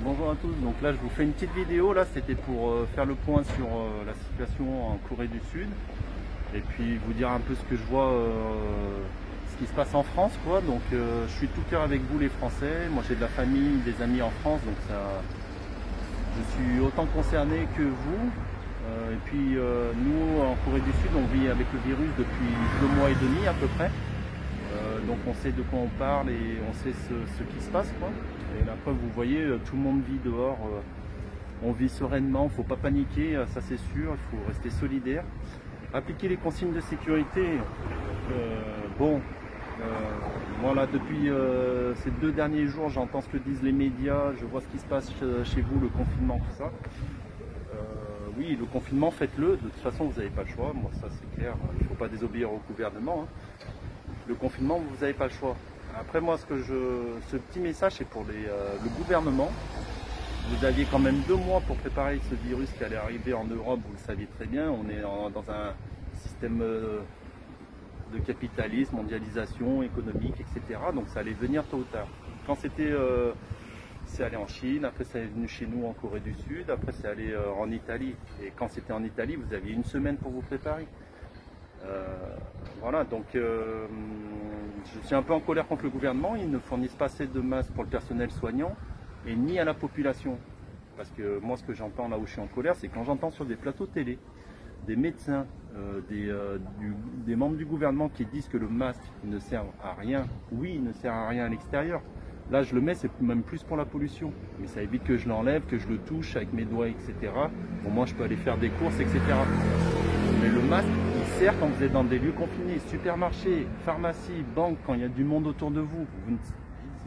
Bonjour à tous, donc là je vous fais une petite vidéo, là c'était pour faire le point sur la situation en Corée du Sud et puis vous dire un peu ce que je vois, ce qui se passe en France quoi. Donc je suis tout cœur avec vous les Français, moi j'ai de la famille, des amis en France, donc ça, je suis autant concerné que vous. Et puis nous en Corée du Sud on vit avec le virus depuis 2 mois et demi à peu près. Donc on sait de quoi on parle et on sait ce qui se passe quoi. Et la preuve, vous voyez, tout le monde vit dehors, on vit sereinement, il ne faut pas paniquer, ça c'est sûr, il faut rester solidaire. Appliquer les consignes de sécurité, moi là depuis ces 2 derniers jours, j'entends ce que disent les médias, je vois ce qui se passe chez vous, le confinement, tout ça. Oui, le confinement, faites-le, de toute façon vous n'avez pas le choix, moi ça c'est clair, il ne faut pas désobéir au gouvernement. Le confinement, vous n'avez pas le choix. Après moi, ce petit message c'est pour le gouvernement. Vous aviez quand même 2 mois pour préparer ce virus qui allait arriver en Europe, vous le saviez très bien. On est dans un système de capitalisme, mondialisation, économique, etc. Donc ça allait venir tôt ou tard. Quand c'est allé en Chine, après c'est venu chez nous en Corée du Sud, après c'est allé en Italie. Et quand c'était en Italie, vous aviez 1 semaine pour vous préparer. Voilà, donc je suis un peu en colère contre le gouvernement. Ils ne fournissent pas assez de masques pour le personnel soignant et ni à la population. Parce que moi, ce que j'entends là où je suis en colère, c'est quand j'entends sur des plateaux télé des médecins, des membres du gouvernement qui disent que le masque ne sert à rien. Oui, il ne sert à rien à l'extérieur. Là, je le mets, c'est même plus pour la pollution. Mais ça évite que je l'enlève, que je le touche avec mes doigts, etc. Au moins, je peux aller faire des courses, etc. Mais le masque, il sert quand vous êtes dans des lieux confinés, supermarchés, pharmacies, banques, quand il y a du monde autour de vous.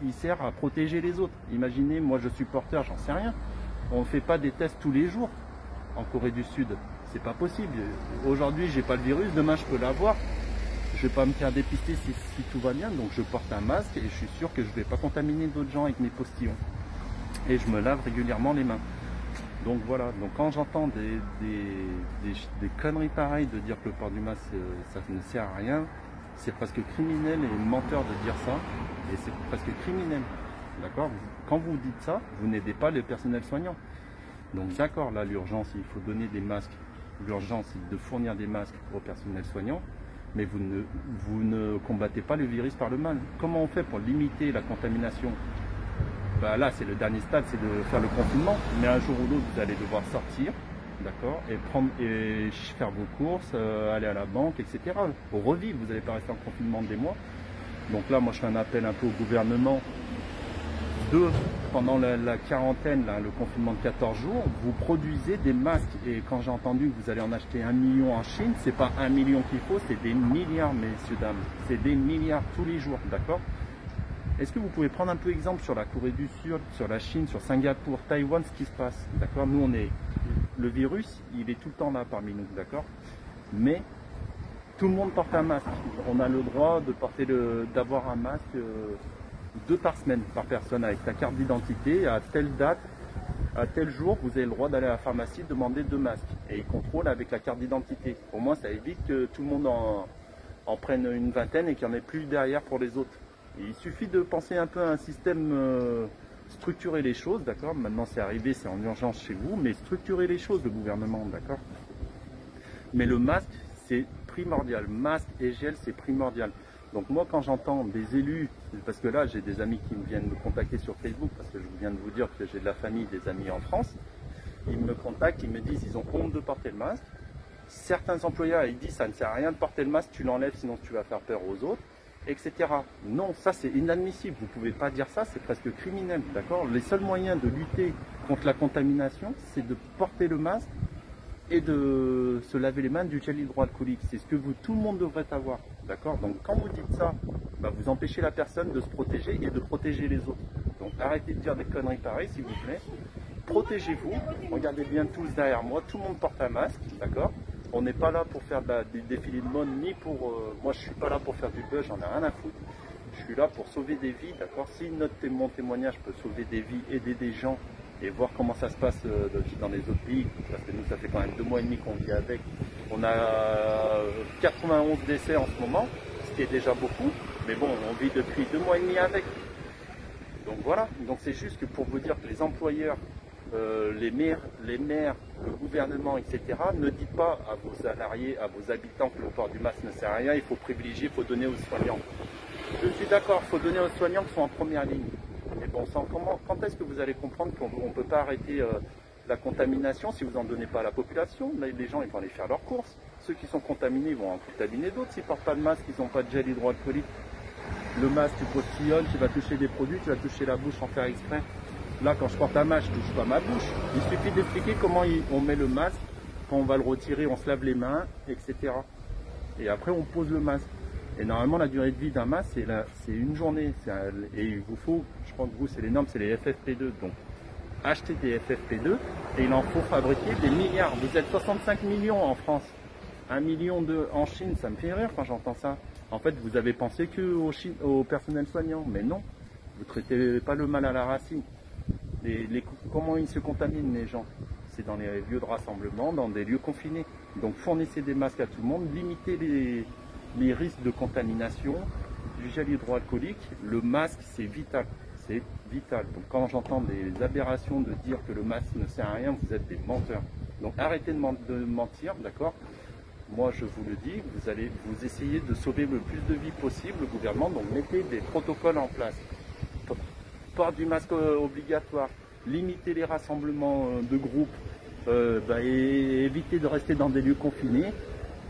Il sert à protéger les autres. Imaginez, moi je suis porteur, j'en sais rien. On ne fait pas des tests tous les jours en Corée du Sud. C'est pas possible. Aujourd'hui, j'ai pas le virus, demain je peux l'avoir. Je vais pas me faire dépister si tout va bien, donc je porte un masque et je suis sûr que je vais pas contaminer d'autres gens avec mes postillons. Et je me lave régulièrement les mains. Donc voilà, donc quand j'entends des conneries pareilles de dire que le port du masque ça ne sert à rien, c'est presque criminel et menteur de dire ça, et c'est presque criminel, d'accord? Quand vous dites ça, vous n'aidez pas le personnel soignant. Donc d'accord, là l'urgence, il faut donner des masques, l'urgence c'est de fournir des masques au personnel soignant, mais vous ne combattez pas le virus par le mal. Comment on fait pour limiter la contamination? Bah là, c'est le dernier stade, c'est de faire le confinement. Mais un jour ou l'autre, vous allez devoir sortir, d'accord, et faire vos courses, aller à la banque, etc. Pour revivre, vous n'allez pas rester en confinement des mois. Donc là, moi, je fais un appel un peu au gouvernement pendant la quarantaine, là, le confinement de 14 jours, vous produisez des masques. Et quand j'ai entendu que vous allez en acheter 1 million en Chine, c'est pas 1 million qu'il faut, c'est des milliards, messieurs, dames. C'est des milliards tous les jours, d'accord? Est-ce que vous pouvez prendre un peu exemple sur la Corée du Sud, sur la Chine, sur Singapour, Taïwan, ce qui se passe, d'accord? Nous, le virus, il est tout le temps là parmi nous, d'accord? Mais tout le monde porte un masque. On a le droit de d'avoir un masque 2 par semaine par personne avec ta carte d'identité. À telle date, à tel jour, vous avez le droit d'aller à la pharmacie demander 2 masques. Et ils contrôlent avec la carte d'identité. Au moins, ça évite que tout le monde en prenne une vingtaine et qu'il n'y en ait plus derrière pour les autres. Et il suffit de penser un peu à un système, structurer les choses, d'accord? Maintenant c'est arrivé, c'est en urgence chez vous, mais structurer les choses, le gouvernement, d'accord? Mais le masque, c'est primordial. Masque et gel, c'est primordial. Donc moi, quand j'entends des élus, parce que là, j'ai des amis qui viennent me contacter sur Facebook, parce que je viens de vous dire que j'ai de la famille, des amis en France, ils me contactent, ils me disent qu'ils ont honte de porter le masque. Certains employeurs, ils disent ça ne sert à rien de porter le masque, tu l'enlèves, sinon tu vas faire peur aux autres, etc. Non, ça c'est inadmissible, vous ne pouvez pas dire ça, c'est presque criminel, d'accord? Les seuls moyens de lutter contre la contamination, c'est de porter le masque et de se laver les mains du gel hydroalcoolique. C'est ce que tout le monde devrait avoir, d'accord? Donc quand vous dites ça, bah, vous empêchez la personne de se protéger et de protéger les autres. Donc arrêtez de dire des conneries pareilles, s'il vous plaît. Protégez-vous, regardez bien tous derrière moi, tout le monde porte un masque, d'accord? On n'est pas là pour faire des défilés de mode, ni pour... moi, je suis pas là pour faire du buzz, j'en ai rien à foutre. Je suis là pour sauver des vies, d'accord? Si mon témoignage peut sauver des vies, aider des gens et voir comment ça se passe dans les autres pays, parce que nous, ça fait quand même 2 mois et demi qu'on vit avec. On a 91 décès en ce moment, ce qui est déjà beaucoup, mais bon, on vit depuis 2 mois et demi avec. Donc Donc voilà, donc c'est juste que pour vous dire que les employeurs, les maires, le gouvernement, etc., ne dites pas à vos salariés, à vos habitants que le port du masque ne sert à rien, il faut privilégier, il faut donner aux soignants. Je suis d'accord, il faut donner aux soignants qui sont en première ligne. Mais bon sang, quand est-ce que vous allez comprendre qu'on ne peut pas arrêter la contamination si vous n'en donnez pas à la population? Les gens ils vont aller faire leurs courses. Ceux qui sont contaminés ils vont en contaminer d'autres. S'ils ne portent pas de masque, ils n'ont pas de gel hydroalcoolique. Le masque, tu postillonnes, tu vas toucher des produits, tu vas toucher la bouche sans faire exprès. Là, quand je porte un masque, je ne touche pas ma bouche. Il suffit d'expliquer comment on met le masque, quand on va le retirer, on se lave les mains, etc. Et après, on pose le masque. Et normalement, la durée de vie d'un masque, c'est une journée. Et il vous faut, je crois que vous, c'est les normes, c'est les FFP2. Donc, achetez des FFP2 et il en faut fabriquer des milliards. Vous êtes 65 millions en France. 1 million en Chine, ça me fait rire quand j'entends ça. En fait, vous avez pensé au personnel soignant, mais non. Vous ne traitez pas le mal à la racine. Comment ils se contaminent les gens? C'est dans les lieux de rassemblement, dans des lieux confinés. Donc fournissez des masques à tout le monde, limitez les risques de contamination, du gel hydroalcoolique. Le masque, c'est vital. C'est vital. Donc quand j'entends des aberrations de dire que le masque ne sert à rien, vous êtes des menteurs. Donc arrêtez de mentir, d'accord? Moi je vous le dis, vous essayez de sauver le plus de vies possible, le gouvernement, donc mettez des protocoles en place. Port du masque obligatoire, limitez les rassemblements de groupes, et évitez de rester dans des lieux confinés.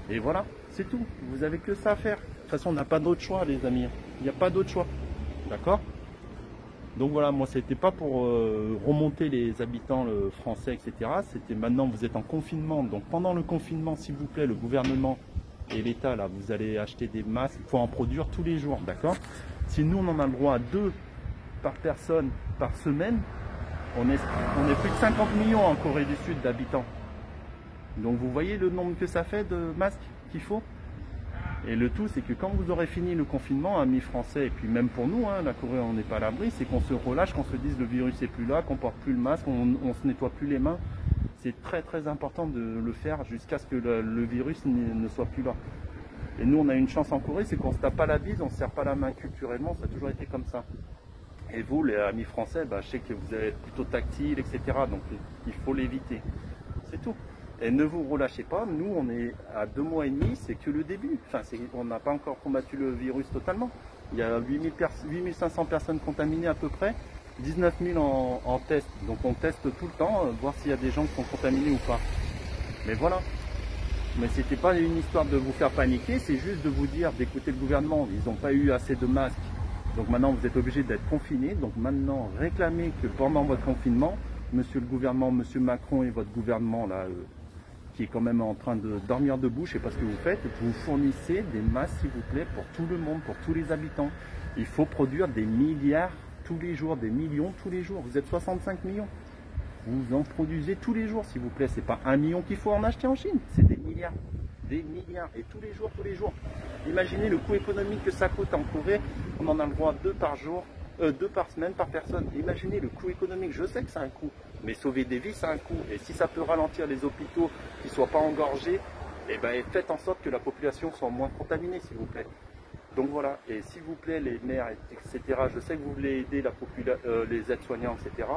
Et voilà, c'est tout. Vous n'avez que ça à faire. De toute façon, on n'a pas d'autre choix, les amis. Il n'y a pas d'autre choix. D'accord? Donc voilà, moi, c'était pas pour remonter les habitants français, etc. C'était maintenant, vous êtes en confinement. Donc pendant le confinement, s'il vous plaît, le gouvernement et l'État, là, vous allez acheter des masques. Il faut en produire tous les jours. D'accord? Si nous, on en a le droit à 2 par personne par semaine, on est plus de 50 millions en Corée du Sud d'habitants. Donc vous voyez le nombre que ça fait de masques qu'il faut. Et le tout, c'est que quand vous aurez fini le confinement, amis français, et puis même pour nous, hein, la Corée, on n'est pas à l'abri, c'est qu'on se relâche, qu'on se dise le virus n'est plus là, qu'on porte plus le masque, on se nettoie plus les mains. C'est très très important de le faire jusqu'à ce que le virus ne soit plus là. Et nous, on a une chance en Corée, c'est qu'on ne se tape pas la bise, on ne se serre pas la main culturellement, ça a toujours été comme ça. Et vous, les amis français, je sais que vous êtes plutôt tactile, etc. Donc il faut l'éviter. C'est tout. Et ne vous relâchez pas. Nous, on est à 2 mois et demi, c'est que le début. Enfin, on n'a pas encore combattu le virus totalement. Il y a 8500 personnes contaminées à peu près, 19 000 en test. Donc on teste tout le temps, voir s'il y a des gens qui sont contaminés ou pas. Mais voilà. Mais c'était pas une histoire de vous faire paniquer, c'est juste de vous dire d'écouter le gouvernement. Ils n'ont pas eu assez de masques. Donc maintenant, vous êtes obligé d'être confiné. Donc maintenant, réclamez que pendant votre confinement, monsieur le gouvernement, monsieur Macron et votre gouvernement, là, qui est quand même en train de dormir debout, je ne sais pas ce que vous faites, vous fournissez des masques, s'il vous plaît, pour tout le monde, pour tous les habitants. Il faut produire des milliards tous les jours, des millions tous les jours. Vous êtes 65 millions. Vous en produisez tous les jours, s'il vous plaît. C'est pas 1 million qu'il faut en acheter en Chine, c'est des milliards. Des milliards, et tous les jours, tous les jours. Imaginez le coût économique que ça coûte en Corée, on en a le droit à 2 par jour, 2 par semaine par personne. Imaginez le coût économique, je sais que ça a un coût, mais sauver des vies, ça a un coût. Et si ça peut ralentir les hôpitaux qui ne soient pas engorgés, faites en sorte que la population soit moins contaminée, s'il vous plaît. Donc voilà, et s'il vous plaît, les maires, etc., je sais que vous voulez aider les aides-soignants, etc.,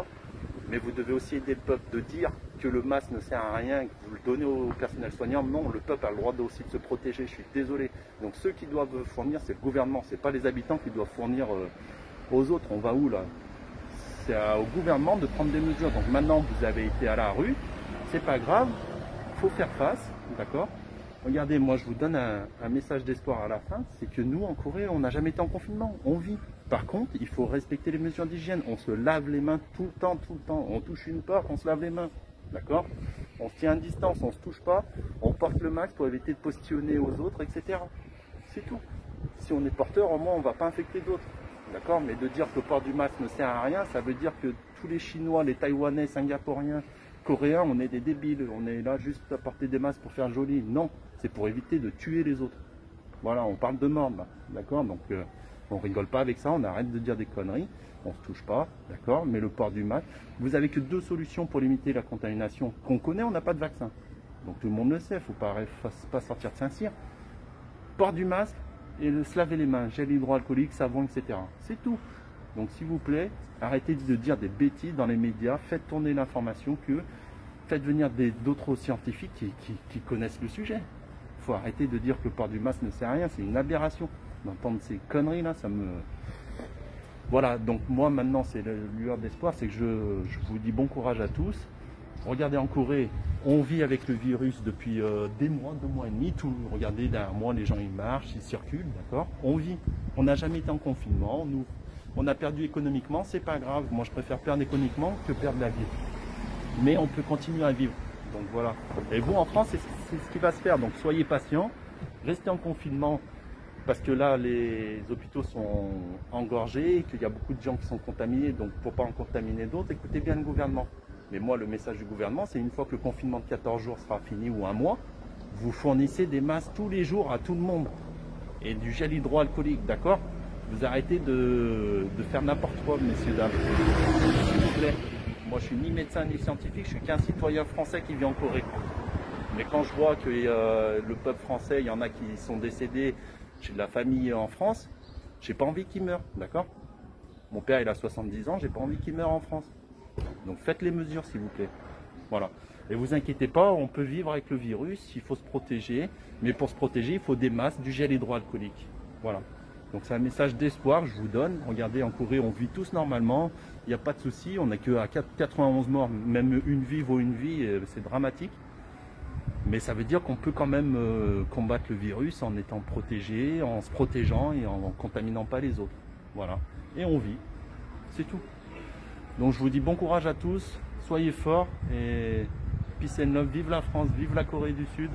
mais vous devez aussi aider le peuple de dire que le masque ne sert à rien, que vous le donnez au personnel soignant. Non, le peuple a le droit aussi de se protéger, je suis désolé. Donc ceux qui doivent fournir, c'est le gouvernement, c'est pas les habitants qui doivent fournir aux autres. On va où là? C'est au gouvernement de prendre des mesures. Donc maintenant, vous avez été à la rue, c'est pas grave, il faut faire face, d'accord? Regardez, moi je vous donne un message d'espoir à la fin, c'est que nous en Corée, on n'a jamais été en confinement, on vit. Par contre, il faut respecter les mesures d'hygiène, on se lave les mains tout le temps, on touche une porte, on se lave les mains, d'accord? On se tient à distance, on ne se touche pas, on porte le masque pour éviter de postillonner aux autres, etc. C'est tout. Si on est porteur, au moins on ne va pas infecter d'autres, d'accord? Mais de dire que le port du masque ne sert à rien, ça veut dire que tous les Chinois, les Taïwanais, Singapouriens, Coréens, on est des débiles, on est là juste à porter des masques pour faire joli. Non, c'est pour éviter de tuer les autres. Voilà, on parle de mort, d'accord? Donc on rigole pas avec ça, on arrête de dire des conneries, on se touche pas, d'accord? Mais le port du masque, vous avez que 2 solutions pour limiter la contamination qu'on connaît, on n'a pas de vaccin. Donc tout le monde le sait, il ne faut pas sortir de Saint-Cyr. Port du masque et se laver les mains, gel hydroalcoolique, savon, etc. C'est tout. Donc s'il vous plaît, arrêtez de dire des bêtises dans les médias, faites tourner l'information, faites venir d'autres scientifiques qui connaissent le sujet. Il faut arrêter de dire que le port du masque ne sert à rien, c'est une aberration. D'entendre ces conneries là, ça me... Voilà, donc moi maintenant c'est le lueur d'espoir, c'est que je vous dis bon courage à tous. Regardez en Corée, on vit avec le virus depuis des mois, 2 mois et demi. Regardez derrière moi, les gens ils marchent, ils circulent, d'accord. On vit, on n'a jamais été en confinement, on a perdu économiquement, c'est pas grave. Moi je préfère perdre économiquement que perdre la vie. Mais on peut continuer à vivre, donc voilà. Et vous en France, c'est ce qui va se faire, donc soyez patients, restez en confinement. Parce que là, les hôpitaux sont engorgés, qu'il y a beaucoup de gens qui sont contaminés, donc pour ne pas en contaminer d'autres, écoutez bien le gouvernement. Mais moi, le message du gouvernement, c'est une fois que le confinement de 14 jours sera fini ou 1 mois, vous fournissez des masques tous les jours à tout le monde. Et du gel hydroalcoolique, d'accord? Vous arrêtez de faire n'importe quoi, messieurs, dames. S'il vous plaît. Moi, je suis ni médecin ni scientifique, je suis qu'un citoyen français qui vit en Corée. Mais quand je vois que le peuple français, il y en a qui sont décédés, j'ai de la famille en France, j'ai pas envie qu'ils meurent, d'accord? Mon père il a 70 ans, j'ai pas envie qu'il meure en France. Donc faites les mesures s'il vous plaît. Voilà. Et vous inquiétez pas, on peut vivre avec le virus, il faut se protéger. Mais pour se protéger, il faut des masques, du gel hydroalcoolique. Voilà. Donc c'est un message d'espoir, je vous donne. Regardez, en Corée, on vit tous normalement, il n'y a pas de souci. On n'a que à 91 morts, même une vie vaut une vie, c'est dramatique. Mais ça veut dire qu'on peut quand même combattre le virus en étant protégé, en se protégeant et en contaminant pas les autres. Voilà. Et on vit. C'est tout. Donc je vous dis bon courage à tous, soyez forts et peace and love. Vive la France, vive la Corée du Sud.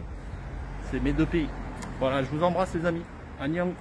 C'est mes 2 pays. Voilà, je vous embrasse les amis. Annyeong.